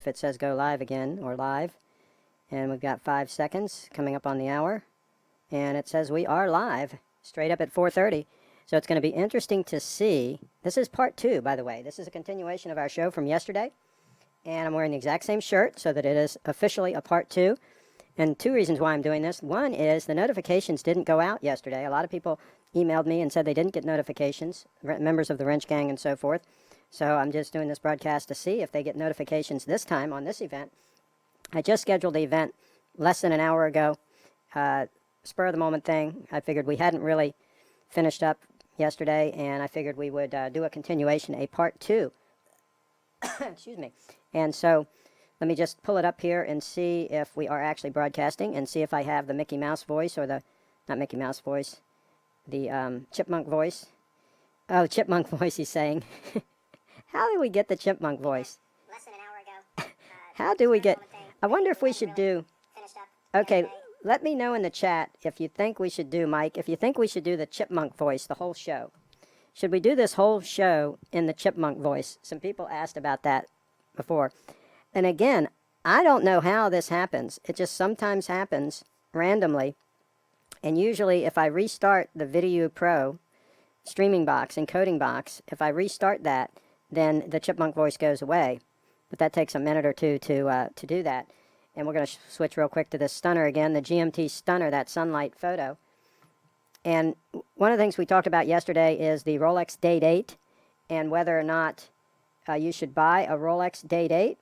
if it says go live again or live. And we've got 5 seconds coming up on the hour. And it says we are live straight up at 4:30. So it's going to be interesting to see. This is part 2, by the way. This is a continuation of our show from yesterday. And I'm wearing the exact same shirt so that it is officially a part 2. And 2 reasons why I'm doing this. One is the notifications didn't go out yesterday. A lot of people emailed me and said they didn't get notifications, members of the Wrench Gang and so forth. So I'm just doing this broadcast to see if they get notifications this time on this event. I just scheduled the event less than an hour ago. Spur of the moment thing. I figured we hadn't really finished up yesterday, and I figured we would do a continuation, a part 2. Excuse me. And so let me just pull it up here and see if we are actually broadcasting and see if I have the Mickey Mouse voice or the, not Mickey Mouse voice, the chipmunk voice. Oh, chipmunk voice, he's saying. How do we get the chipmunk voice? Less than an hour ago. How do we get... I wonder if we should do... Okay, let me know in the chat if you think we should do, Mike, if you think we should do the chipmunk voice the whole show. Should we do this whole show in the chipmunk voice? Some people asked about that before. And again, I don't know how this happens. It just sometimes happens randomly. And usually if I restart the Video Pro streaming box, encoding box, if I restart that, then the chipmunk voice goes away. But that takes a minute or two to do that. And we're going to switch real quick to this stunner again, the GMT stunner, that sunlight photo. And one of the things we talked about yesterday is the Rolex Day-Date and whether or not you should buy a Rolex Day-Date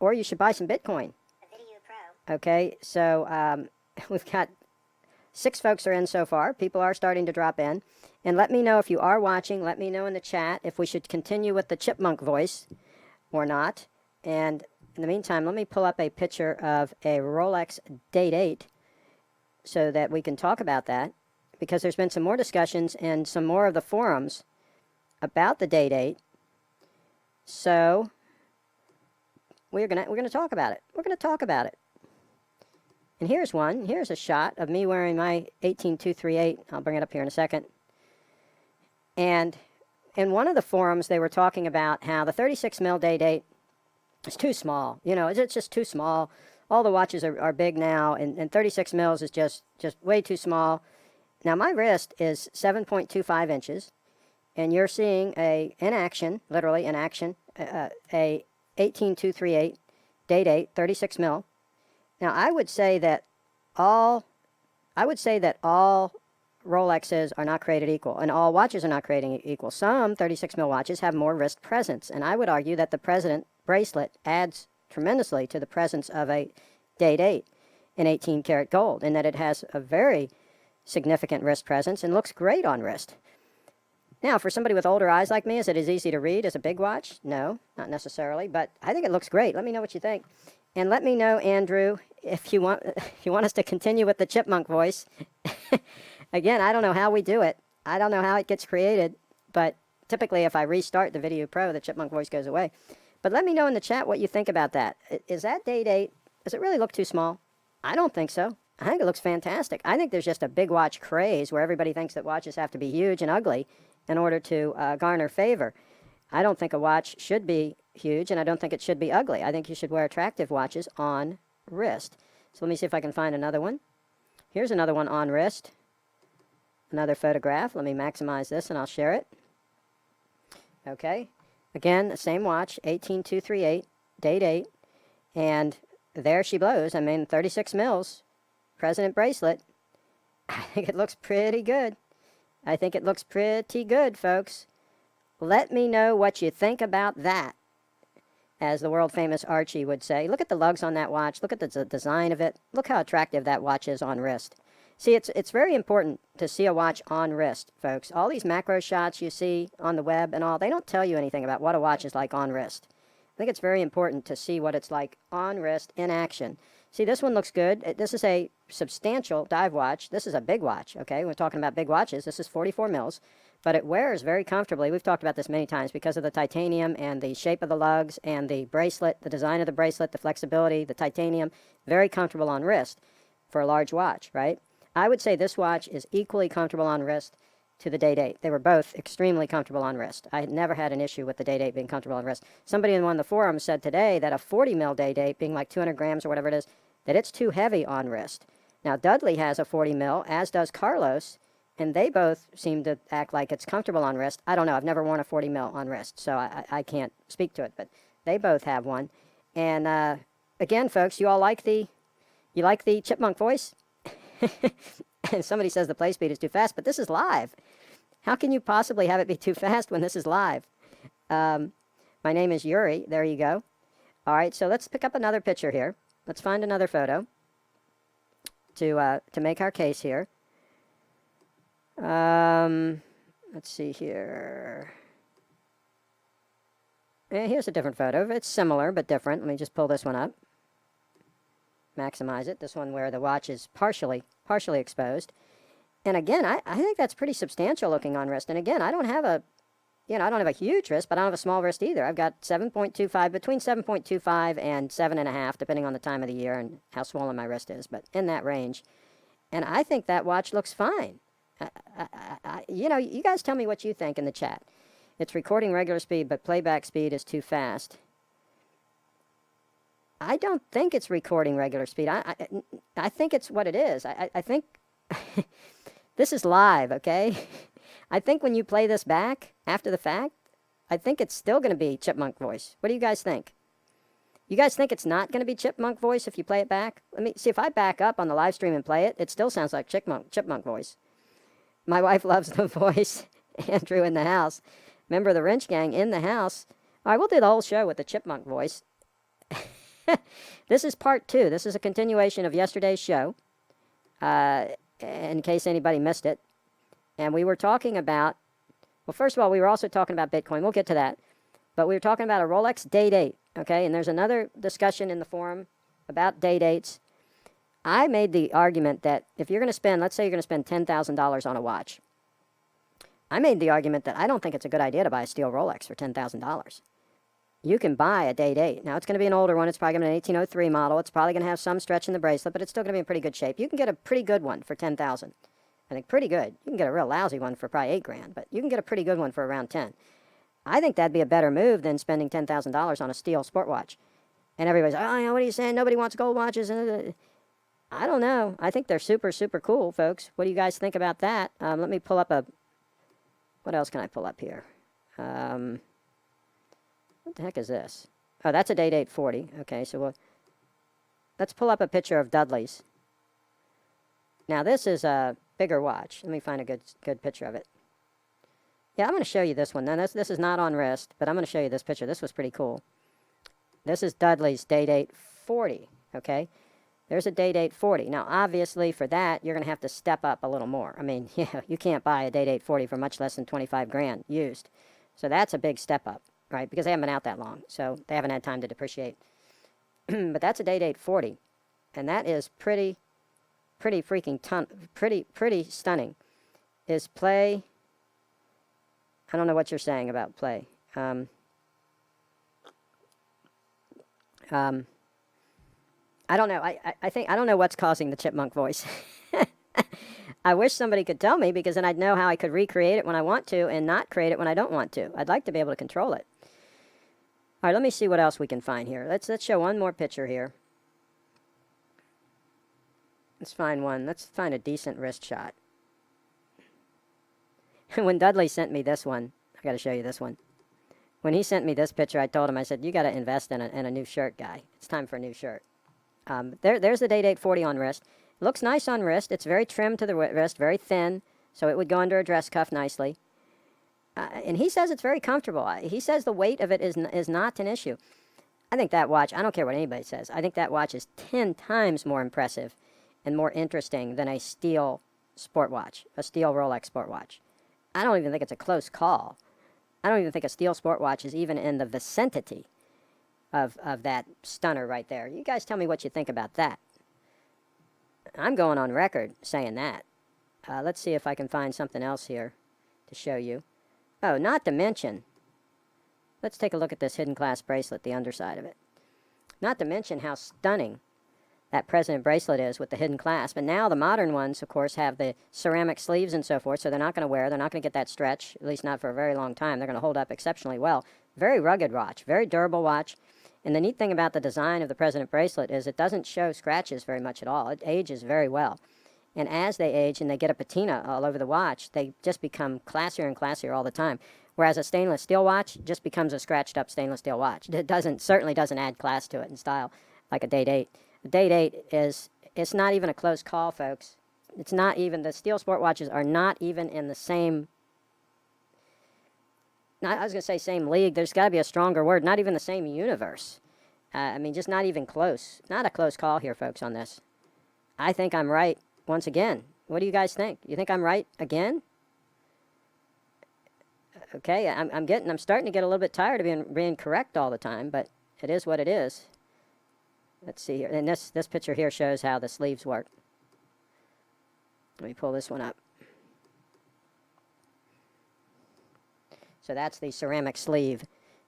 or you should buy some Bitcoin. Video Pro. Okay, so we've got 6 folks are in so far. People are starting to drop in. And let me know if you are watching. Let me know in the chat if we should continue with the chipmunk voice or not. And in the meantime, let me pull up a picture of a Rolex Day-Date so that we can talk about that, because there's been some more discussions and some more of the forums about the Day-Date. So we're gonna talk about it. We're gonna talk about it. And here's one. Here's a shot of me wearing my 18238. I'll bring it up here in a second. And in one of the forums, they were talking about how the 36 mil Day-Date is too small. You know, it's just too small. All the watches are big now, and 36 mils is just way too small. Now, my wrist is 7.25 inches, and you're seeing in action, literally in action, a 18238 Day-Date 36 mil. Now, I would say that all Rolexes are not created equal, and all watches are not created equal. Some 36 mil watches have more wrist presence, and I would argue that the President bracelet adds tremendously to the presence of a Day-Date in 18 karat gold, in that it has a very significant wrist presence and looks great on wrist. Now, for somebody with older eyes like me, is it as easy to read as a big watch? No, not necessarily, but I think it looks great. Let me know what you think. And let me know, Andrew, if you want us to continue with the chipmunk voice. Again, I don't know how we do it. I don't know how it gets created, but typically if I restart the Video Pro, the chipmunk voice goes away. But let me know in the chat what you think about that. Is that Day-Date, does it really look too small? I don't think so. I think it looks fantastic. I think there's just a big watch craze where everybody thinks that watches have to be huge and ugly in order to garner favor. I don't think a watch should be huge, and I don't think it should be ugly. I think you should wear attractive watches on wrist. So let me see if I can find another one. Here's another one on wrist. Another photograph. Let me maximize this and I'll share it. Okay. Again, the same watch, 18238, Day-Date, and there she blows. I mean, 36 mils, President bracelet. I think it looks pretty good. I think it looks pretty good, folks. Let me know what you think about that, as the world-famous Archie would say. Look at the lugs on that watch. Look at the design of it. Look how attractive that watch is on wrist. See, it's very important to see a watch on wrist, folks. All these macro shots you see on the web and all, they don't tell you anything about what a watch is like on wrist. I think it's very important to see what it's like on wrist in action. See, this one looks good. This is a substantial dive watch. This is a big watch, okay? We're talking about big watches. This is 44 mils, but it wears very comfortably. We've talked about this many times because of the titanium and the shape of the lugs and the bracelet, the design of the bracelet, the flexibility, the titanium. Very comfortable on wrist for a large watch, right? I would say this watch is equally comfortable on wrist to the Day-Date. They were both extremely comfortable on wrist. I had never had an issue with the Day-Date being comfortable on wrist. Somebody in one of the forums said today that a 40 mil Day-Date, being like 200 grams or whatever it is, that it's too heavy on wrist. Now, Dudley has a 40 mil, as does Carlos, and they both seem to act like it's comfortable on wrist. I don't know. I've never worn a 40 mil on wrist, so I can't speak to it, but they both have one. And again, folks, you like the chipmunk voice? And somebody says the play speed is too fast, but this is live. How can you possibly have it be too fast when this is live? My name is Yuri. There you go. All right, so let's pick up another picture here. Let's find another photo to make our case here. Let's see here. Here's a different photo. It's similar but different. Let me just pull this one up. Maximize it. This one where the watch is partially exposed. And again, I think that's pretty substantial looking on wrist. And again, I don't have a huge wrist, but I don't have a small wrist either. I've got 7.25, between 7.25 and 7.5, depending on the time of the year and how swollen my wrist is, but in that range. And I think that watch looks fine. You guys tell me what you think in the chat. It's recording regular speed, but playback speed is too fast. I don't think it's recording regular speed. I think it's what it is. I think this is live, okay? I think when you play this back after the fact, I think it's still going to be chipmunk voice. What do you guys think? You guys think it's not going to be chipmunk voice if you play it back? Let me see if I back up on the live stream and play it. It still sounds like chipmunk voice. My wife loves the voice. Andrew in the house. Member of the Wrench Gang in the house. All right, we'll do the whole show with the chipmunk voice. This is part 2. This is a continuation of yesterday's show, in case anybody missed it. And we were talking about, well, first of all, we were also talking about Bitcoin. We'll get to that. But we were talking about a Rolex Day-Date, okay? And there's another discussion in the forum about day-dates. I made the argument that if you're going to spend, let's say you're going to spend $10,000 on a watch. I made the argument that I don't think it's a good idea to buy a steel Rolex for $10,000. You can buy a Day-Date. Now, it's going to be an older one. It's probably going to be an 1803 model. It's probably going to have some stretch in the bracelet, but it's still going to be in pretty good shape. You can get a pretty good one for $10,000. I think pretty good. You can get a real lousy one for probably $8,000, but you can get a pretty good one for around $10,000. I think that'd be a better move than spending $10,000 on a steel sport watch. And everybody's like, oh, what are you saying? Nobody wants gold watches. I don't know. I think they're super, super cool, folks. What do you guys think about that? Let me pull up what else can I pull up here? What the heck is this? Oh, that's a Day-Date 40. Okay, so let's pull up a picture of Dudley's. Now, this is a bigger watch. Let me find a good picture of it. Yeah, I'm going to show you this one. Now, this is not on wrist, but I'm going to show you this picture. This was pretty cool. This is Dudley's Day-Date 40, okay? There's a Day-Date 40. Now, obviously, for that, you're going to have to step up a little more. I mean, yeah, you can't buy a Day-Date 40 for much less than $25,000 used. So that's a big step up, right? Because they haven't been out that long, so they haven't had time to depreciate. But that's a Day-Date 40, and that is pretty stunning. Is play... I don't know what you're saying about play. I don't know. I think I don't know what's causing the chipmunk voice. I wish somebody could tell me, because then I'd know how I could recreate it when I want to and not create it when I don't want to. I'd like to be able to control it. All right, let me see what else we can find here. Let's show one more picture here. Let's find one. Let's find a decent wrist shot. When Dudley sent me this one, I got to show you this one. When he sent me this picture, I told him, I said, you got to invest in a new shirt, guy. It's time for a new shirt. There's the Day-Date 40 on wrist. It looks nice on wrist. It's very trim to the wrist, very thin, so it would go under a dress cuff nicely. And he says it's very comfortable. He says the weight of it is not an issue. I think that watch, I don't care what anybody says, I think that watch is 10 times more impressive and more interesting than a steel sport watch, a steel Rolex sport watch. I don't even think it's a close call. I don't even think a steel sport watch is even in the vicinity of that stunner right there. You guys tell me what you think about that. I'm going on record saying that. Let's see if I can find something else here to show you. Oh, not to mention, let's take a look at this hidden clasp bracelet, the underside of it. Not to mention how stunning that president bracelet is with the hidden clasp. And now the modern ones, of course, have the ceramic sleeves and so forth, so they're not going to wear. They're not going to get that stretch, at least not for a very long time. They're going to hold up exceptionally well. Very rugged watch, very durable watch. And the neat thing about the design of the president bracelet is it doesn't show scratches very much at all. It ages very well. And as they age and they get a patina all over the watch, they just become classier and classier all the time. Whereas a stainless steel watch just becomes a scratched up stainless steel watch. It certainly doesn't add class to it and style like a Day-Date. The Day-Date it's not even a close call, folks. It's not even, the steel sport watches are not even in the same, I was going to say same league. There's got to be a stronger word. Not even the same universe. I mean, just not even close. Not a close call here, folks, on this. I think I'm right once again. What do you guys think? You think I'm right again? Okay, I'm starting to get a little bit tired of being correct all the time, but it is what it is. Let's see here. And this picture here shows how the sleeves work. Let me pull this one up. So that's the ceramic sleeve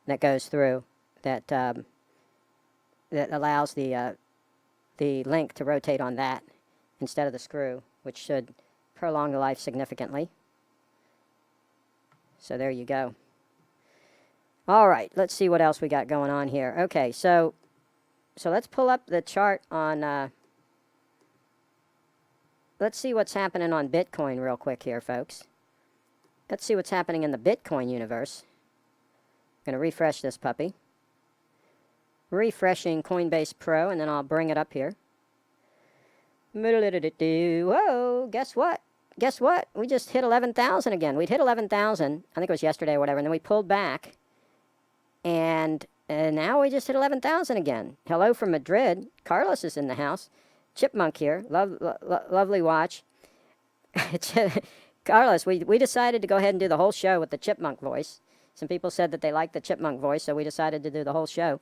that goes through that that allows the link to rotate on that instead of the screw, which should prolong the life significantly. So there you go. All right, let's see what else we got going on here. Okay, so let's pull up the chart on, let's see what's happening on Bitcoin real quick here, folks. Let's see what's happening in the Bitcoin universe. I'm going to refresh this puppy. Refreshing Coinbase Pro, and then I'll bring it up here. Whoa, guess what? Guess what? We just hit 11,000 again. We'd hit 11,000, I think it was yesterday or whatever, and then we pulled back. And now we just hit 11,000 again. Hello from Madrid. Carlos is in the house. Chipmunk here. Lovely watch. Carlos, we decided to go ahead and do the whole show with the chipmunk voice. Some people said that they liked the chipmunk voice, so we decided to do the whole show.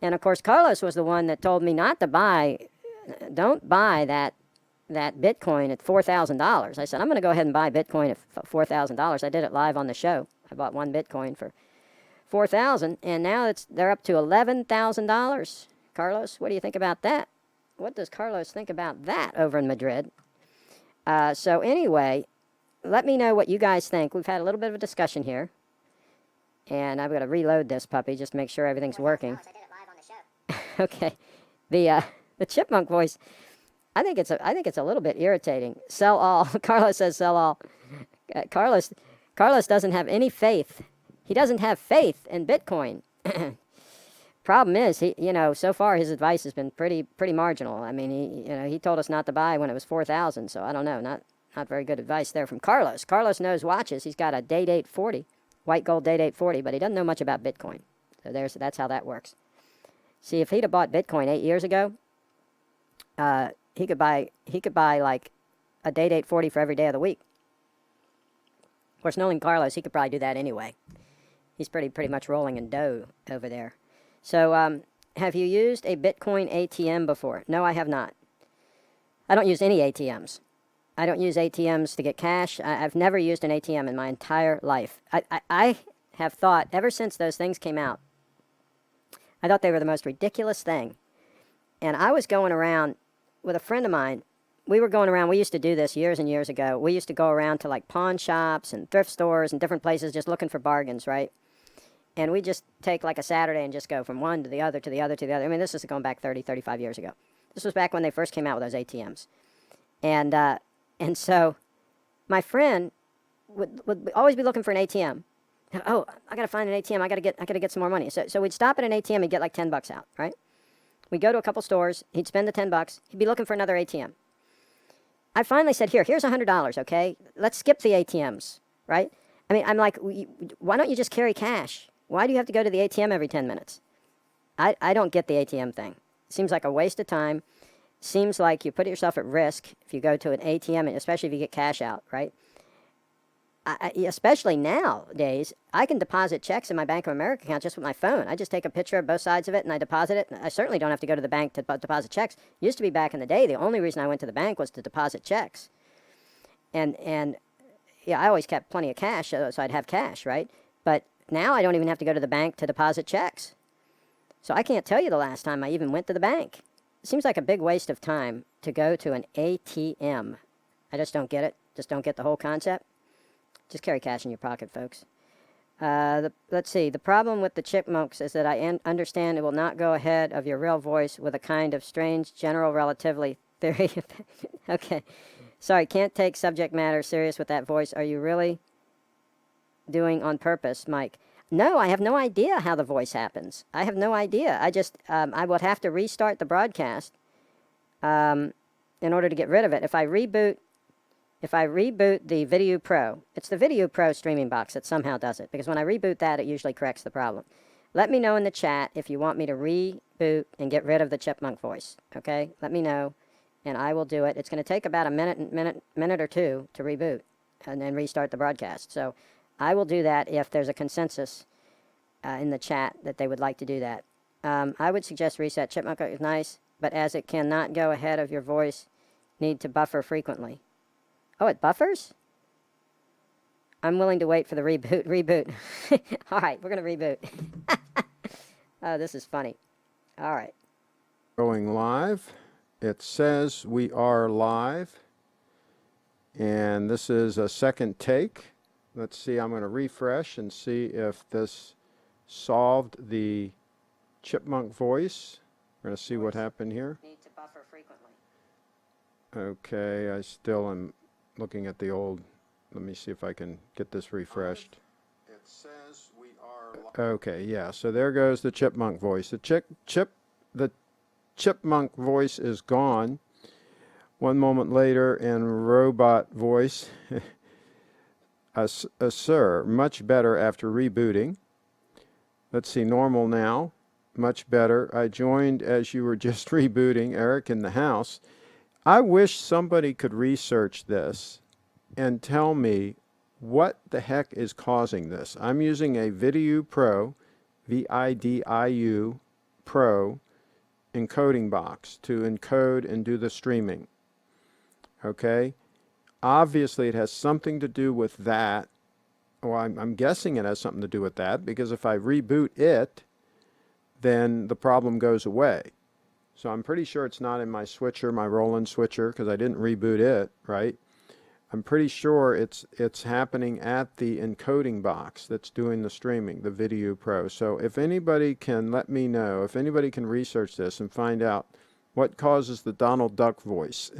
And, of course, Carlos was the one that told me not to don't buy that Bitcoin at $4,000. I said, I'm going to go ahead and buy Bitcoin at $4,000. I did it live on the show. I bought one Bitcoin for $4,000, and now they're up to $11,000. Carlos, what do you think about that? What does Carlos think about that over in Madrid? So anyway, let me know what you guys think. We've had a little bit of a discussion here, and I've got to reload this puppy just to make sure everything's working. I did it live on the show. Okay, the chipmunk voice. I think it's a little bit irritating. Sell all. Carlos says sell all. Carlos doesn't have any faith. He doesn't have faith in Bitcoin. Problem is, so far his advice has been pretty marginal. I mean, he told us not to buy when it was 4,000. So I don't know, not very good advice there from Carlos. Carlos knows watches. He's got a Day-Date 40, white gold Day-Date 40, but he doesn't know much about Bitcoin. So that's how that works. See, if he'd have bought Bitcoin 8 years ago, he could buy like a Day-Date 40 for every day of the week. Of course, knowing Carlos, he could probably do that anyway. He's pretty much rolling in dough over there. So, have you used a Bitcoin ATM before? No, I have not. I don't use any ATMs. I don't use ATMs to get cash. I've never used an ATM in my entire life. I have thought, ever since those things came out, I thought they were the most ridiculous thing. And I was going around with a friend of mine. We used to do this years and years ago. We used to go around to like pawn shops and thrift stores and different places just looking for bargains, right? And we just take like a Saturday and just go from one to the other, to the other, to the other. I mean, this is going back 30, 35 years ago. This was back when they first came out with those ATMs. And so my friend would always be looking for an ATM. Oh, I got to find an ATM. I got to get some more money. So we'd stop at an ATM and get like $10 out, right? We'd go to a couple stores. He'd spend the $10. He'd be looking for another ATM. I finally said, here's $100, okay? Let's skip the ATMs, right? I mean, I'm like, why don't you just carry cash? Why do you have to go to the ATM every 10 minutes? I don't get the ATM thing. Seems like a waste of time. Seems like you put yourself at risk if you go to an ATM, especially if you get cash out, right? Especially nowadays, I can deposit checks in my Bank of America account just with my phone. I just take a picture of both sides of it and I deposit it. I certainly don't have to go to the bank to deposit checks. Used to be back in the day, the only reason I went to the bank was to deposit checks. And yeah, I always kept plenty of cash, so I'd have cash, right? But now I don't even have to go to the bank to deposit checks. So I can't tell you the last time I even went to the bank. seems like a big waste of time to go to an ATM. I just don't get it. Just don't get the whole concept. Just carry cash in your pocket, folks. Let's see. The problem with the chipmunks is that I understand it will not go ahead of your real voice with a kind of strange general relativity theory. Okay. Sorry, can't take subject matter serious with that voice. Are you really doing on purpose, Mike? No, I have no idea how the voice happens. I have no idea. I just, I would have to restart the broadcast in order to get rid of it. If I reboot the Video Pro, it's the Video Pro streaming box that somehow does it, because when I reboot that, it usually corrects the problem. Let me know in the chat if you want me to reboot and get rid of the chipmunk voice, okay? Let me know, and I will do it. It's going to take about a minute or two to reboot and then restart the broadcast. So I will do that if there's a consensus in the chat that they would like to do that. I would suggest reset. Chipmunk is nice, but as it cannot go ahead of your voice, need to buffer frequently. Oh, it buffers? I'm willing to wait for the reboot. Reboot. All right, we're going to reboot. Oh, this is funny. All right. Going live. It says we are live. And this is a second take. Let's see, I'm going to refresh and see if this solved the chipmunk voice. We're going to see what happened here. Need to buffer frequently. Okay, I still am looking at the old. Let me see if I can get this refreshed. It says we are. Okay, yeah. So there goes the chipmunk voice. The chipmunk voice is gone. One moment later, in robot voice, sir, much better after rebooting. Let's see, normal now, much better. I joined as you were just rebooting, Eric in the house. I wish somebody could research this and tell me what the heck is causing this. I'm using a Video Pro, VIDIU Pro encoding box to encode and do the streaming. Okay? Obviously, it has something to do with that. Well, I'm guessing it has something to do with that, because if I reboot it, then the problem goes away. So I'm pretty sure it's not in my switcher, my Roland switcher, because I didn't reboot it, right? I'm pretty sure it's happening at the encoding box that's doing the streaming, the Video Pro. So if anybody can let me know, if anybody can research this and find out what causes the Donald Duck voice,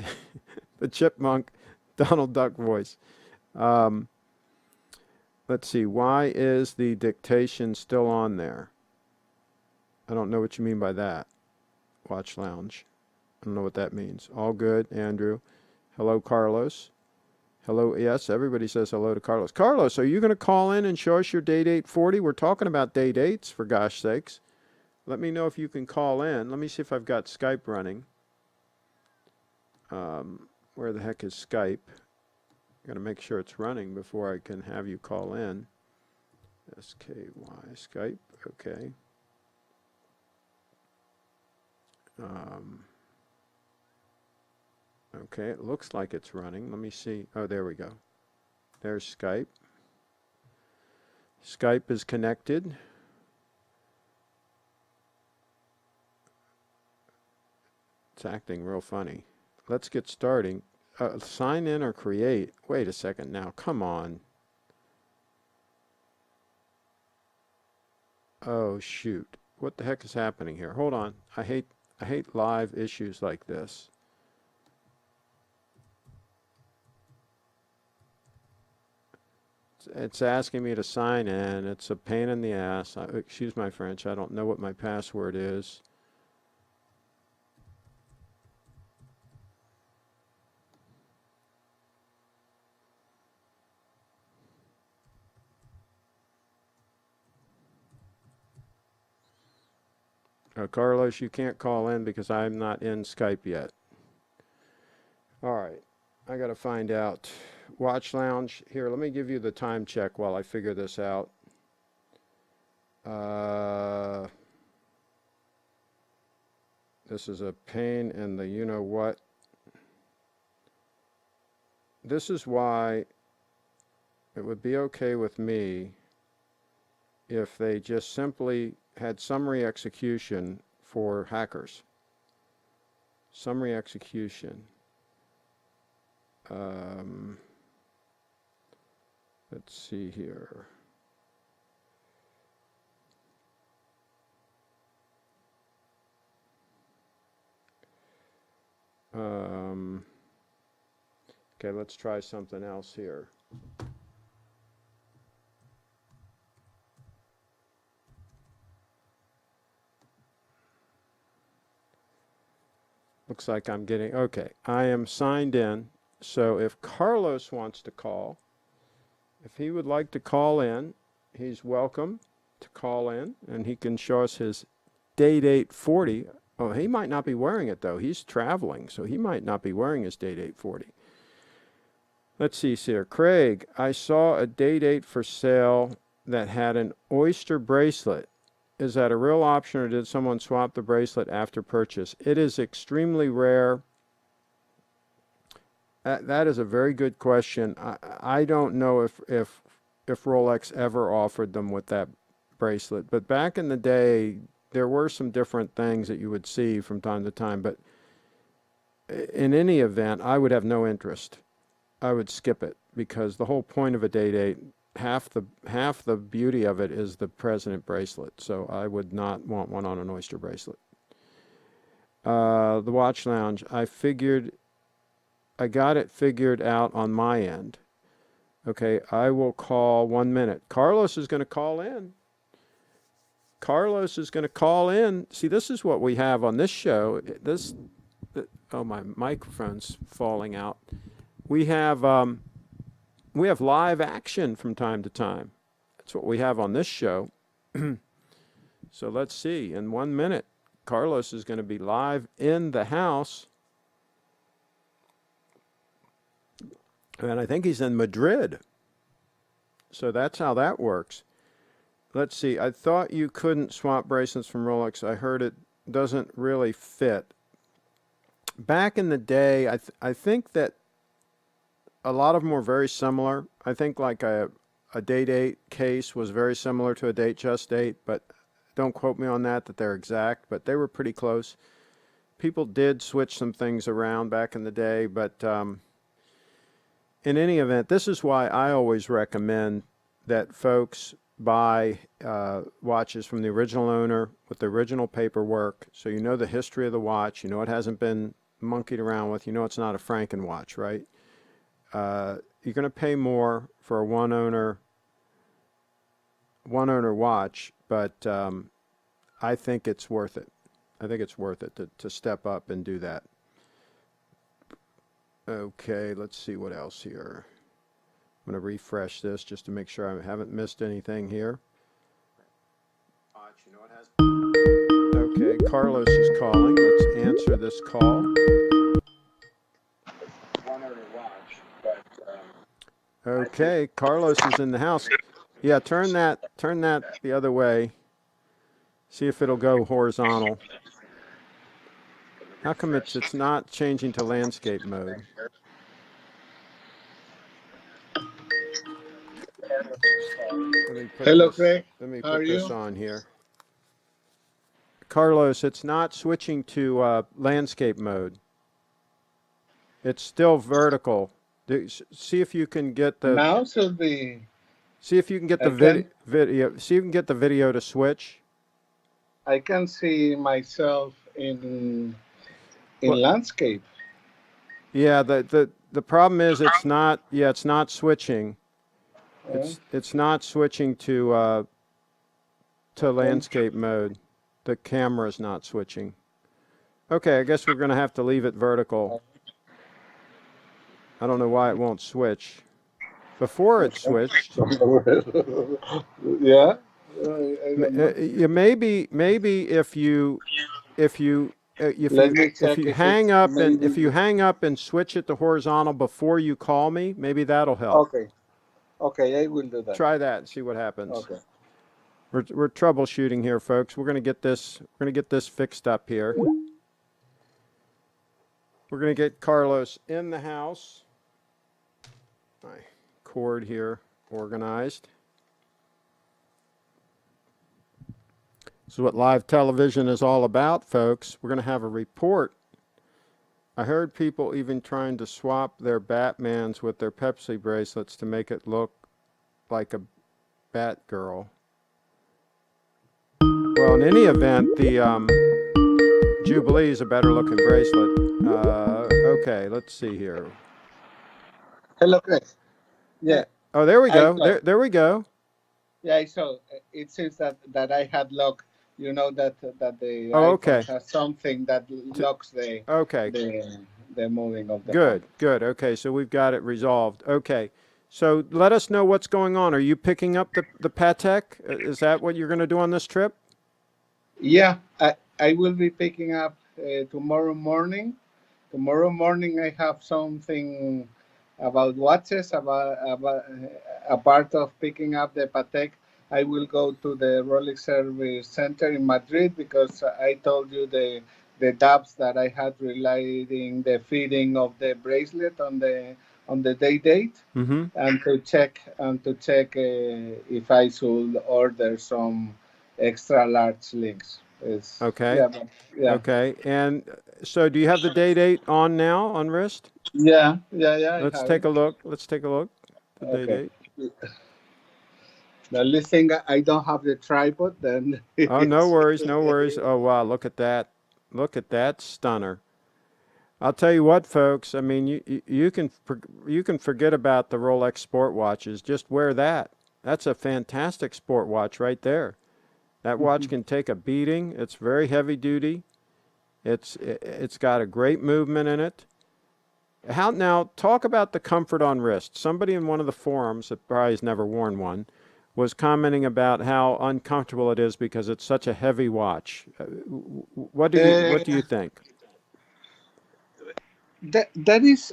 the chipmunk Donald Duck voice. Let's see, why is the dictation still on there? I don't know what you mean by that. Watch Lounge. I don't know what that means. All good, Andrew. Hello, Carlos. Hello, yes, everybody says hello to Carlos. Carlos, are you going to call in and show us your day date 40? We're talking about day dates, for gosh sakes. Let me know if you can call in. Let me see if I've got Skype running. Where the heck is Skype? Got to make sure it's running before I can have you call in. SKY, Skype, okay. Okay, it looks like it's running. Let me see. Oh, there we go. There's Skype. Skype is connected. It's acting real funny. Let's get starting. Sign in or create. Wait a second now. Come on. Oh, shoot. What the heck is happening here? Hold on. I hate live issues like this. It's asking me to sign in. It's a pain in the ass. Excuse my French. I don't know what my password is. Carlos, you can't call in because I'm not in Skype yet. All right. I got to find out. Watch Lounge. Here, let me give you the time check while I figure this out. This is a pain in the you-know-what. This is why it would be okay with me if they just simply had summary execution for hackers. Summary execution. Let's see here. Okay, let's try something else here. Looks like I'm getting, okay, I am signed in. So if Carlos wants to call, if he would like to call in, he's welcome to call in, and he can show us his Day-Date 40. Oh, he might not be wearing it, though. He's traveling, so he might not be wearing his Day-Date 40. Let's see here. Craig, I saw a Day-Date for sale that had an oyster bracelet. Is that a real option, or did someone swap the bracelet after purchase? It is extremely rare. That is a very good question. I don't know if Rolex ever offered them with that bracelet, but back in the day, there were some different things that you would see from time to time. But in any event, I would have no interest. I would skip it, because the whole point of a Day-Date, half the beauty of it is the president bracelet. So I would not want one on an oyster bracelet. The watch lounge, I got it figured out on my end. Okay, I will call 1 minute. Carlos is going to call in. Carlos is going to call in. See, this is what we have on this show. Oh, my microphone's falling out. We have live action from time to time. That's what we have on this show. So let's see. In 1 minute, Carlos is going to be live in the house. And I think he's in Madrid. So that's how that works. Let's see. I thought you couldn't swap bracelets from Rolex. I heard it doesn't really fit. Back in the day, I think that a lot of them were very similar. I think like a Day-Date case was very similar to a Datejust-Date, but don't quote me on that they're exact, but they were pretty close. People did switch some things around back in the day, but in any event, this is why I always recommend that folks buy watches from the original owner with the original paperwork, so you know the history of the watch, you know it hasn't been monkeyed around with, you know it's not a Franken watch, right? You're going to pay more for a one owner watch, but I think it's worth it. I think it's worth it to step up and do that. Okay, let's see what else here. I'm going to refresh this just to make sure I haven't missed anything here. Okay, Carlos is calling. Let's answer this call. Okay, Carlos is in the house. Yeah, turn that the other way. See if it'll go horizontal. How come it's not changing to landscape mode? Hello, Craig. Let me How are put this you? on here. Carlos, it's not switching to landscape mode. It's still vertical. See if you can get the. Now should be. See if you can get the I can video. See if you can get the video to switch. I can see myself in Well, landscape. yeah. The problem is it's not. Yeah, it's not switching. It's not switching to landscape mode. The camera's not switching. Okay, I guess we're going to have to leave it vertical. I don't know why it won't switch. Before it switched. Yeah, I don't know. Maybe if you Let me check if hang it's up maybe. and switch it to horizontal before you call me, maybe that'll help. Okay, I will do that. Try that and see what happens. Okay. We're troubleshooting here, folks. We're gonna get this fixed up here. We're gonna get Carlos in the house. My cord here organized. This is what live television is all about, folks. We're going to have a report I heard people even trying to swap their Batmans with their Pepsi bracelets to make it look like a Batgirl. Well, in any event, the Jubilee is a better looking bracelet. Okay, let's see here. Hello, Chris. Yeah, Oh, there we I go. saw. There we go. Yeah, I saw. It says that I had lock. You know that the Oh, iPhone okay. has something that T- locks okay. the the moving of the phone. Good. Good. Okay, so we've got it resolved. Okay. So let us know what's going on. Are you picking up the Patek? Is that what you're going to do on this trip? Yeah, I will be picking up tomorrow morning. Tomorrow morning, I have something about watches. About a part of picking up the Patek, I will go to the Rolex Service Center in Madrid because I told you the doubts that I had relating the fitting of the bracelet on the day date, Mm-hmm. and to check if I should order some extra large links. It's, Okay. yeah, but, yeah. Okay. And so do you have the day date on now on wrist? Yeah, I Let's have take it. a look. Let's take a look. The day Okay. date. The only thing I don't have the tripod, then Oh, no it's worries, no worries. Oh, wow, look at that. Look at that stunner. I'll tell you what, folks. I mean, you can forget about the Rolex sport watches. Just wear that. That's a fantastic sport watch right there. That watch can take a beating. It's very heavy duty. It's got a great movement in it. How now? Talk about the comfort on wrist. Somebody in one of the forums that probably has never worn one was commenting about how uncomfortable it is because it's such a heavy watch. What do you think? that is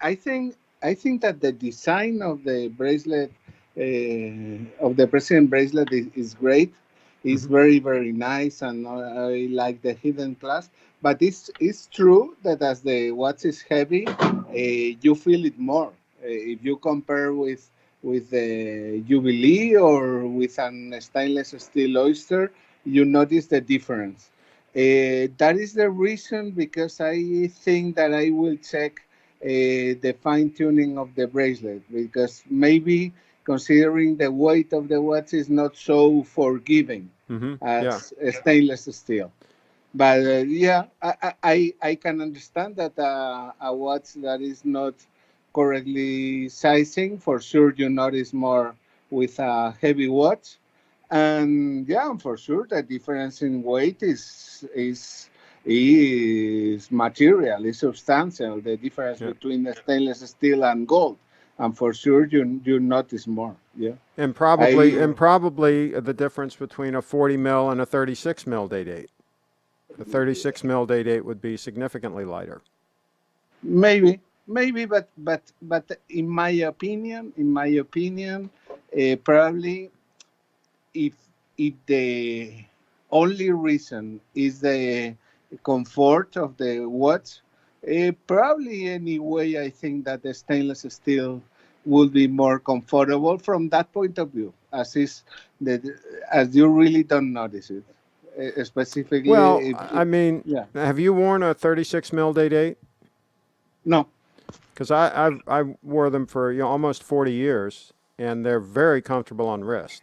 I think that the design of the bracelet of the president bracelet is great. It's Hmm. very nice, and I like the hidden clasp. But it's true that as the watch is heavy, you feel it more. If you compare with the Jubilee or with an stainless steel oyster, you notice the difference. That is the reason because I think that I will check the fine tuning of the bracelet because maybe considering the weight of the watch is not so forgiving Hmm. Yeah. as stainless steel. But yeah, I can understand that a watch that is not correctly sizing, for sure you notice more with a heavy watch. And yeah, for sure the difference in weight is material, is substantial. The difference Yeah. between the stainless steel and gold, and for sure you notice more. Yeah, And I probably the difference between a 40 mil and a 36 mil day date. A 36 mil day date would be significantly lighter. maybe, but in my opinion, probably if the only reason is the comfort of the watch, probably anyway, I think that the stainless steel will be more comfortable from that point of view, that as you really don't notice it, Well, specifically I mean, yeah, have you worn a 36 mil day date? no, Because I wore them for almost 40 years, and they're very comfortable on wrist.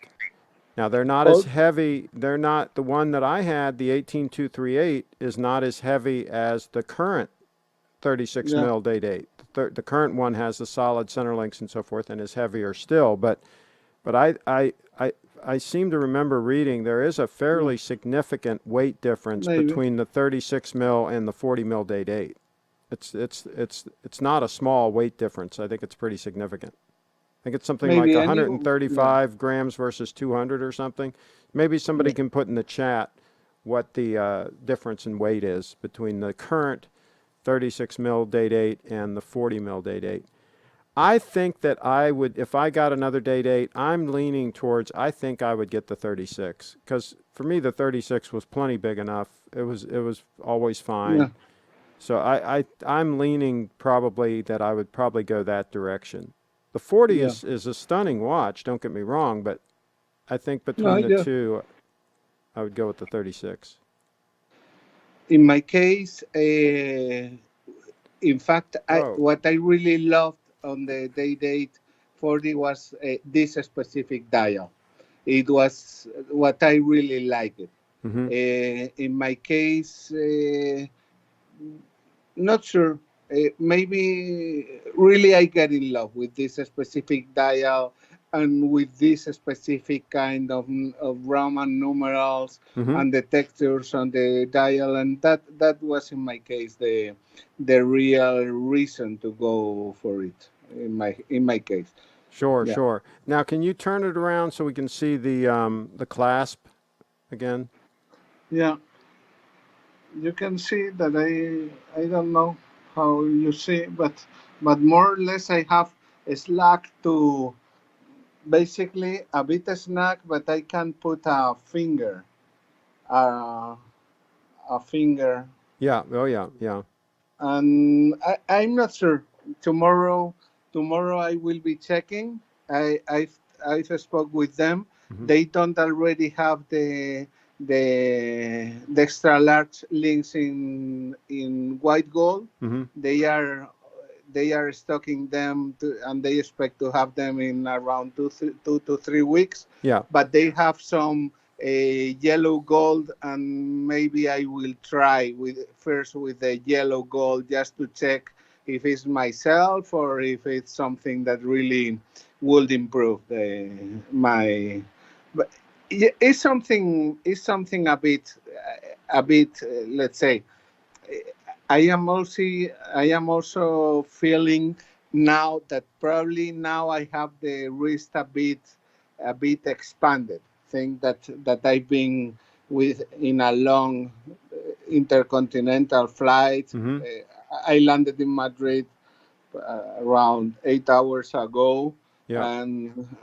Now they're not as oh heavy. They're not the one that I had. The 18238 is not as heavy as the current 36 yeah, mil day date. The current one has the solid center links and so forth, and is heavier still. But I seem to remember reading there is a yeah, fairly significant weight difference maybe, between the 36 mil and the 40 mil day date. It's not a small weight difference. I think it's pretty significant. I think it's something like any, yeah, 135 grams versus 200 or something. Maybe somebody yeah, can put in the chat what the difference in weight is between the current 36 mil day date and the 40 mil day date. I think that I would, if I got another day date, I'm leaning towards, I think I would get the 36. Because for me, the 36 was plenty big enough. It was always yeah, fine. So I'm leaning probably that I would probably go that direction. The 40 yeah. is a stunning watch, don't get me wrong, but I think No, between the yeah. two, I would go with the 36. In my case, in fact, Oh. what I really loved on the day date 40 was this specific dial. It was what I really liked. Mm-hmm. In my case, not sure. Maybe really I get in love with this specific dial and with this specific kind of Roman numerals Mm-hmm. and the textures on the dial, and that was in my case the real reason to go for it in my case. Sure, Yeah, sure. Now, can you turn it around so we can see the clasp again? yeah. You can see that I don't know how you see, but more or less I have a slack to basically a bit snack, but I can put uh, a finger, Yeah. Oh, yeah. Yeah. and I'm not sure. Tomorrow, tomorrow I will be checking. I've spoke with them. Mm-hmm. They don't already have the extra large links in white gold. Mm-hmm. They are they are stocking them and they expect to have them in around 2 to 3 weeks. Yeah. But they have some yellow gold, and maybe I will try with first with the yellow gold just to check if it's myself or if it's something that really would improve my. But yeah, it's something a bit, let's say I am also feeling now that probably now I have the wrist a bit expanded. Think that I've been with in a long intercontinental flight. Mm-hmm. I landed in Madrid around 8 hours ago, Yeah.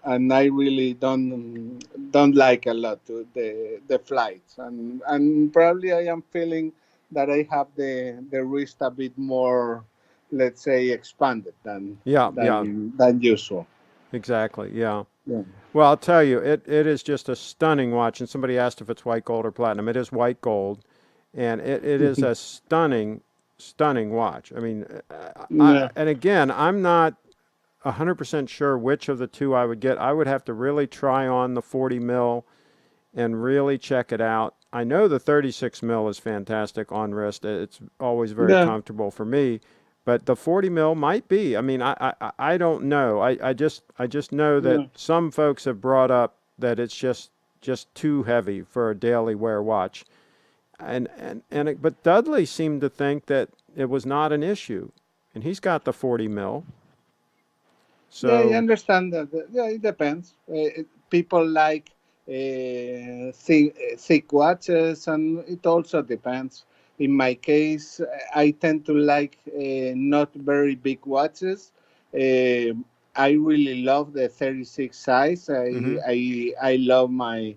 and I really don't like a lot the flights, and probably I am feeling that I have the wrist a bit more, let's say, expanded than Yeah. Yeah. than than usual. Exactly. Yeah. Yeah. Well, I'll tell you, it is just a stunning watch. And somebody asked if it's white gold or platinum. It is white gold, and it is a stunning, stunning watch. I mean, Yeah. and again, I'm not 100% sure which of the two I would get. I would have to really try on the 40 mil and really check it out. I know the 36 mil is fantastic on wrist. It's always very Yeah. comfortable for me, but the 40 mil might be. I mean, I don't know. I just know that Yeah. some folks have brought up that it's just too heavy for a daily wear watch, but Dudley seemed to think that it was not an issue, and he's got the 40 mil. Yeah, I So. understand that. Yeah, it depends. People like thick watches, and it also depends. In my case, I tend to like not very big watches. Uh, I really love the 36 size. I Mm-hmm. I I love my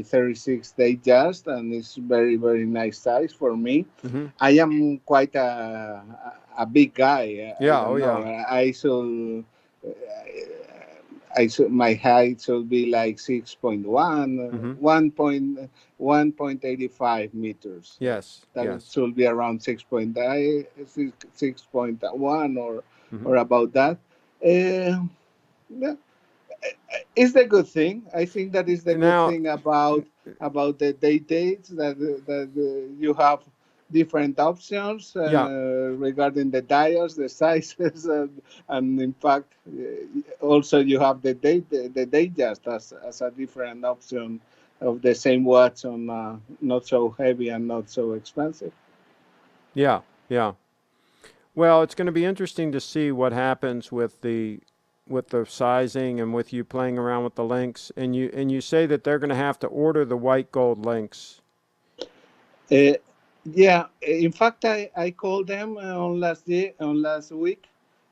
36 day just, and it's very very nice size for me. Mm-hmm. I am quite a big guy. I Yeah. Oh don't know. yeah. I should my height should be like 6.1, Mm-hmm. 1.85 meters. Yes. That Yes. should be around 6.1 Mm-hmm. or about that. Uh, yeah, it's the good thing. I think that is the good Now, thing about the day dates that you have different options yeah. regarding the dials, the sizes, and in fact, also you have the date just as a different option of the same watch on not so heavy and not so expensive. Yeah. Yeah. Well, it's going to be interesting to see what happens with the sizing and with you playing around with the links. And you say that they're going to have to order the white gold links. Uh, yeah, in fact, I called them on last week,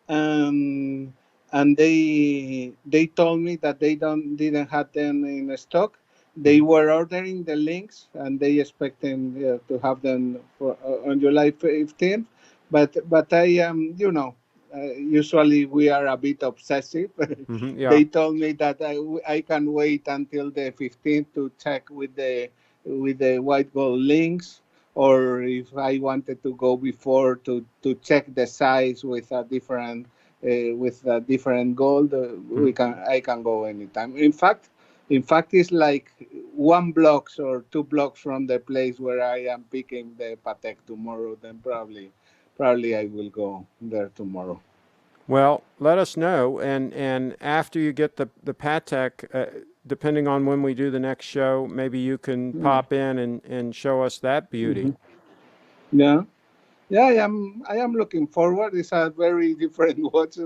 and they told me that they didn't have them in stock. They Mm-hmm. were ordering the links, and they expect them to have them on July 15th. But I am, usually we are a bit obsessive. Mm-hmm. Yeah. They told me that I can wait until the 15th to check with the white gold links, or if I wanted to go before to check the size with a different gold, Hmm. I can go anytime. In fact, it's like 1 blocks or 2 blocks from the place where I am picking the Patek tomorrow. Then probably I will go there tomorrow. Well, let us know, and after you get the Patek, depending on when we do the next show, maybe you can Yeah. pop in and show us that beauty. Mhm. Yeah. Yeah, I am looking forward. It's a very different watch.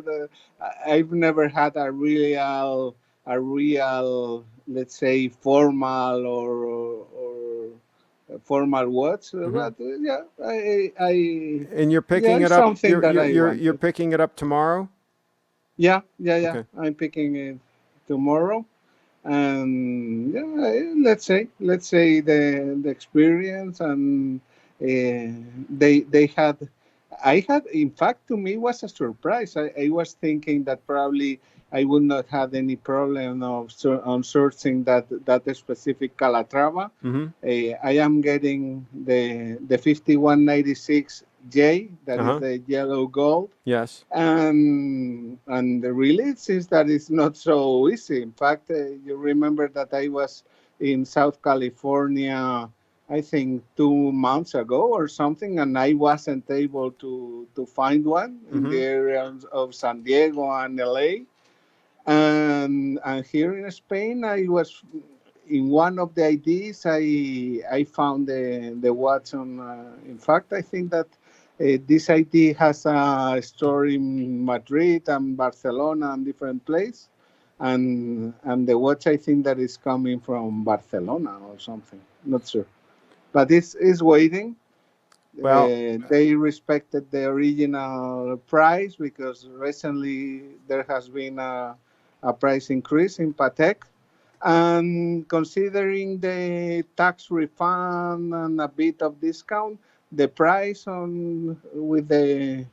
I've never had a real, let's say, formal watch. Hmm. But yeah, I And you're yeah, picking it it's up. something that I You're wanted. picking it up tomorrow. Yeah. Okay. I'm picking it tomorrow, and yeah, let's say the experience, and they had. I had, in fact, to me was a surprise. I was thinking that probably I would not have any problem on sourcing that specific Calatrava. Mm-hmm. I am getting the 5196J, that Uh is huh. the yellow gold, Yes. and really it seems that it's not so easy. In fact, you remember that I was in South California, I think 2 months ago or something, and I wasn't able to find one in the Mm-hmm. area of San Diego and LA. And here in Spain, I was in one of the IDs. I found the Watson. In fact, I think that this ID has a store in Madrid and Barcelona and different places. And the watch, I think that is coming from Barcelona or something. Not sure, but it's waiting. Well, They respected the original price because recently there has been a price increase in Patek. And considering the tax refund and a bit of discount, the price on with the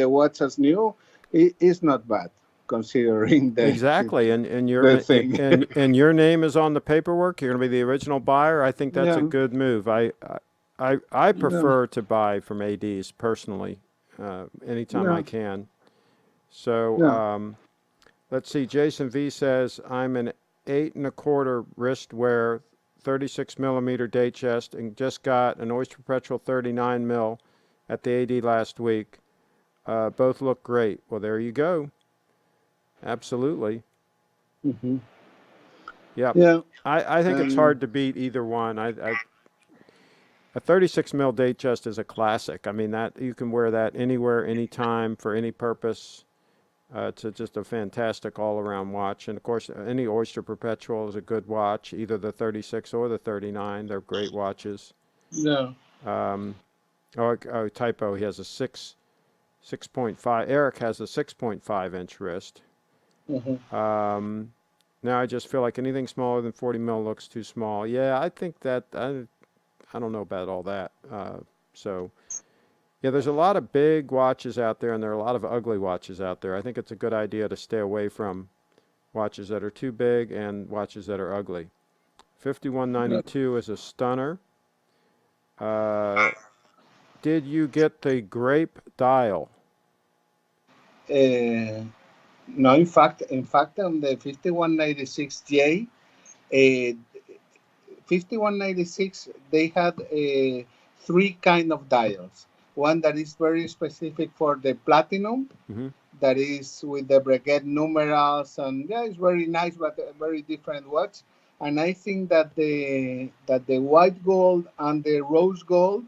watch as new is not bad considering the exactly. And the thing. and your name is on the paperwork. You're going to be the original buyer. I think that's a Yeah, good move. I yeah, prefer to buy from ADs personally, anytime I yeah, can. So yeah. let's see. Jason V says I'm an 8 1/4 wrist wear, 36 millimeter day chest, and just got an Oyster Perpetual 39 mil at the AD last week. Both look great. Well, there you go. Absolutely. Hmm. Yep. Yeah. I think it's And hard to beat either one. A 36 mil date chest is a classic. I mean, that you can wear that anywhere, anytime, for any purpose. It's just a fantastic all-around watch. And of course, any Oyster Perpetual is a good watch, either the 36 or the 39. They're great watches. yeah. Um, typo. He has a 6.5. Eric has a 6.5 inch wrist. Mhm. Um, Now I just feel like anything smaller than 40 mil looks too small. Yeah, I think that I don't know about all that. So yeah, there's a lot of big watches out there, and there are a lot of ugly watches out there. I think it's a good idea to stay away from watches that are too big and watches that are ugly. Yeah. 5192 is a stunner. Uh, did you get the grape dial? Uh, no, in fact, on the 5196J, uh, 5196, they had three kind of dials. One that is very specific for the platinum, Mm-hmm. that is with the brigade numerals, and yeah, it's very nice, but a very different watch. And I think that the white gold and the rose gold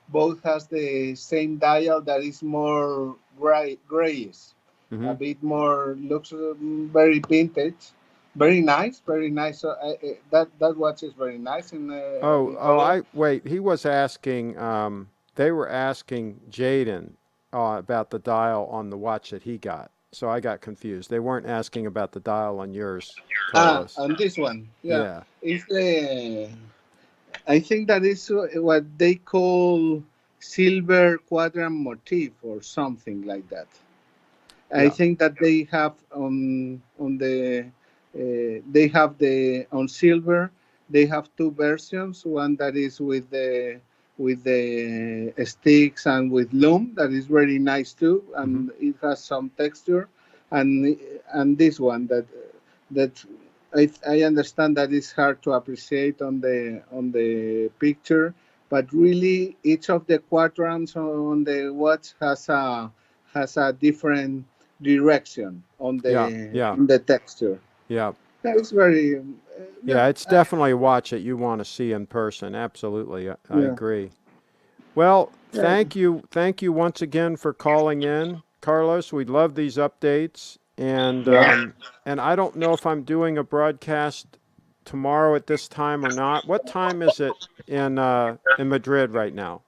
both has the same dial that is more grayish, a Mm-hmm. bit more, looks very vintage, very nice. So that watch is very nice in color. I wait. He was asking. They were asking Jaden about the dial on the watch that he got. So I got confused. They weren't asking about the dial on yours, Carlos. And this one, yeah, Yeah. is the I think that is what they call silver quadrant motif or something like that. I Yeah. think that they have on the they have the on silver. they have two versions. One that is with the sticks and with loom, that is very nice too, Mm-hmm. and it has some texture. And this one that I understand that it's hard to appreciate on the picture, but really each of the quadrants on the watch has a different direction Yeah, yeah, on the texture. yeah. That is very Yeah, it's definitely a watch that you want to see in person. Absolutely. I yeah. agree. Well, Yeah. thank you. Thank you once again for calling in, Carlos. We love these updates. Yeah. And I don't know if I'm doing a broadcast tomorrow at this time or not. What time is it in Madrid right now?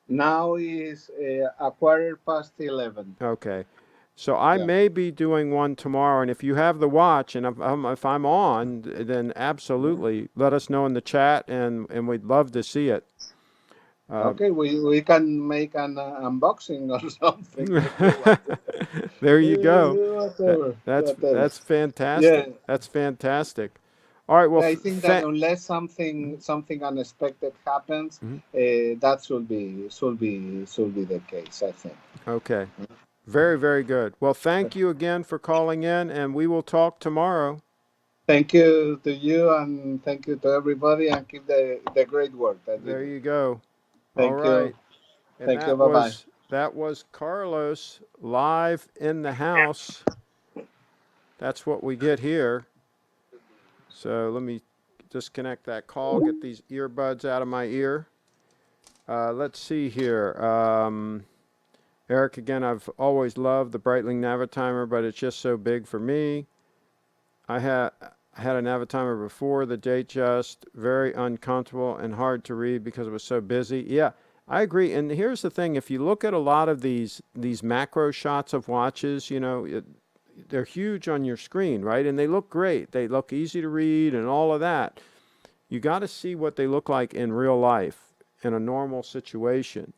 Now is a quarter past 11. Okay. So I Yeah. may be doing one tomorrow, and if you have the watch, and if I'm on, then absolutely let us know in the chat, and we'd love to see it. Uh, Okay, we can make an unboxing or something if you want. there you go. Whatever. Whatever. That's fantastic. Yeah. That's fantastic. All right. Well, I think that unless something unexpected happens, mhm. that should be the case. I think. Okay. Very, very good. Well, thank you again for calling in, and we will talk tomorrow. Thank you to you and thank you to everybody and keep the great work that you There do. you go. All Thank you. right. And Thank you. Bye bye. that was Carlos live in the house. That's what we get here. So let me disconnect that call, get these earbuds out of my ear. Let's see here. Eric, again, I've always loved the Breitling Navitimer, but it's just so big for me. I had a Navitimer before the date, just very uncomfortable and hard to read because it was so busy. Yeah, I agree. And here's the thing: if you look at a lot of these macro shots of watches, they're huge on your screen, right? And they look great. They look easy to read and all of that. You got to see what they look like in real life in a normal situation.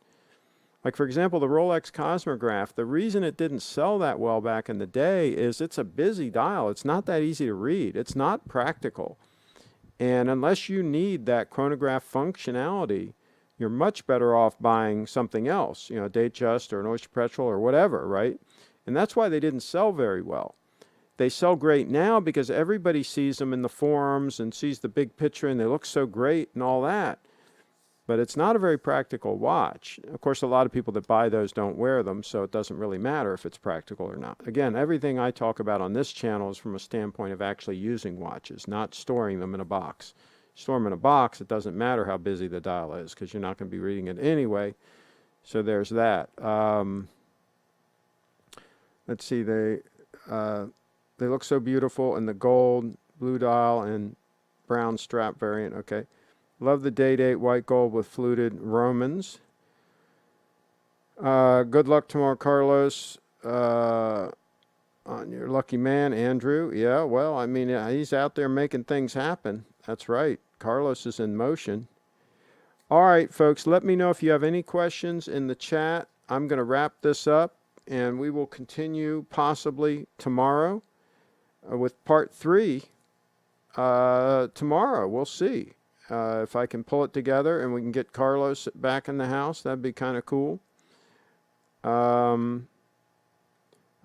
Like, for example, the Rolex Cosmograph, the reason it didn't sell that well back in the day is it's a busy dial. It's not that easy to read. It's not practical. And unless you need that chronograph functionality, you're much better off buying something else, a Datejust or an Oyster Petrol or whatever, right? And that's why they didn't sell very well. They sell great now because everybody sees them in the forums and sees the big picture and they look so great and all that. But it's not a very practical watch. Of course, a lot of people that buy those don't wear them, so it doesn't really matter if it's practical or not. Again, everything I talk about on this channel is from a standpoint of actually using watches, not storing them in a box. Store them in a box, it doesn't matter how busy the dial is because you're not going to be reading it anyway. So there's that. Let's see, they look so beautiful in the gold, blue dial, and brown strap variant. Okay. Love the Day-Date white gold with fluted Romans. Good luck tomorrow, Carlos. On your lucky man, Andrew. Yeah, well, I mean, he's out there making things happen. That's right. Carlos is in motion. All right, folks, let me know if you have any questions in the chat. I'm going to wrap this up, and we will continue possibly tomorrow with part 3. Tomorrow, we'll see. If I can pull it together and we can get Carlos back in the house, that'd be kind of cool. I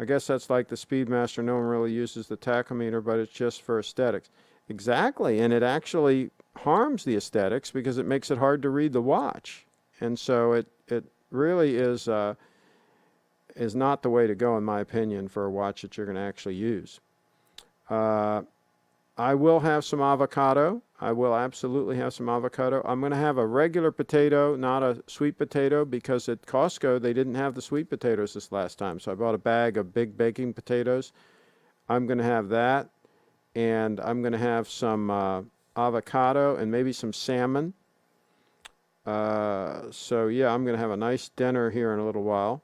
guess that's like the Speedmaster. No one really uses the tachometer, but it's just for aesthetics. Exactly, and it actually harms the aesthetics because it makes it hard to read the watch. And so it really is not the way to go, in my opinion, for a watch that you're going to actually use. I will have some avocado. I will absolutely have some avocado. I'm going to have a regular potato, not a sweet potato, because at Costco they didn't have the sweet potatoes this last time. So I bought a bag of big baking potatoes. I'm going to have that. And I'm going to have some avocado and maybe some salmon. So yeah, I'm going to have a nice dinner here in a little while.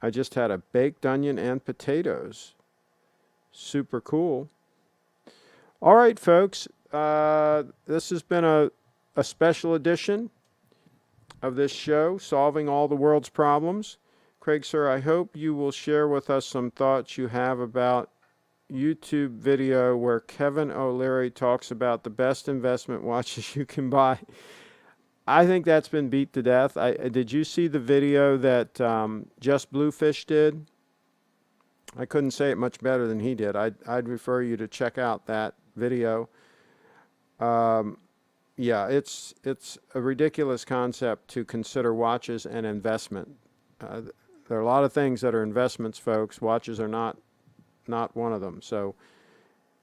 I just had a baked onion and potatoes. Super cool. All right, folks, this has been a special edition of this show, Solving All the World's Problems. Craig, sir, I hope you will share with us some thoughts you have about, YouTube video where Kevin O'Leary talks about the best investment watches you can buy. I think that's been beat to death. Did you see the video that Just Bluefish did? I couldn't say it much better than he did. I'd refer you to check out that video. Yeah, it's a ridiculous concept to consider watches an investment. There are a lot of things that are investments, folks. Watches are not one of them. So,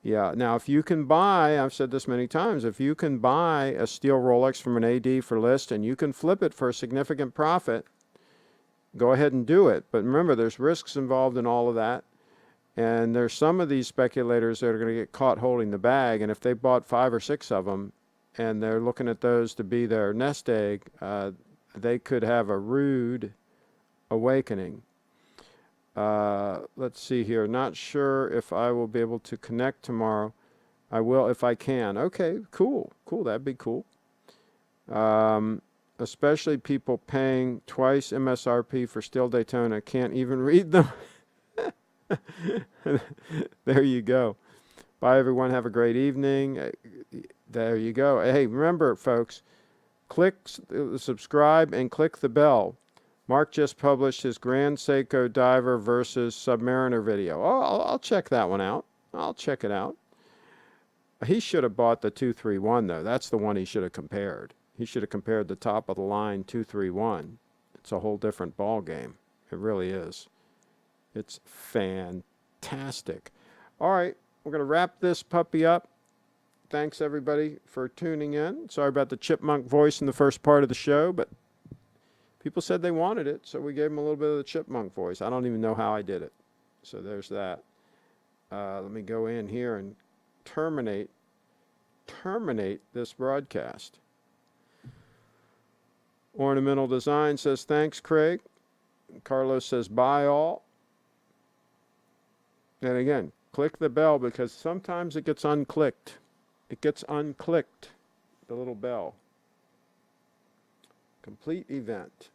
yeah. Now, if you can buy, I've said this many times, if you can buy a steel Rolex from an AD for list and you can flip it for a significant profit, go ahead and do it. But remember, there's risks involved in all of that. And there's some of these speculators that are going to get caught holding the bag. And if they bought 5 or 6 of them and they're looking at those to be their nest egg, they could have a rude awakening. Let's see here. Not sure if I will be able to connect tomorrow. I will if I can. Okay, cool. That'd be cool. Especially people paying twice MSRP for steel Daytona can't even read them. There you go. Bye, everyone. Have a great evening. There you go. Hey, remember, folks, click subscribe and click the bell. Mark just published his Grand Seiko Diver versus Submariner video. Oh, I'll check that one out. I'll check it out. He should have bought the 231, though. That's the one he should have compared. He should have compared the top of the line 231. It's a whole different ball game. It really is. It's fantastic. All right, we're going to wrap this puppy up. Thanks, everybody, for tuning in. Sorry about the chipmunk voice in the first part of the show, but people said they wanted it, so we gave them a little bit of the chipmunk voice. I don't even know how I did it. So there's that. Let me go in here and terminate this broadcast. Ornamental Design says, thanks, Craig. Carlos says, bye all. And again, click the bell because sometimes it gets unclicked. It gets unclicked, the little bell. Complete event.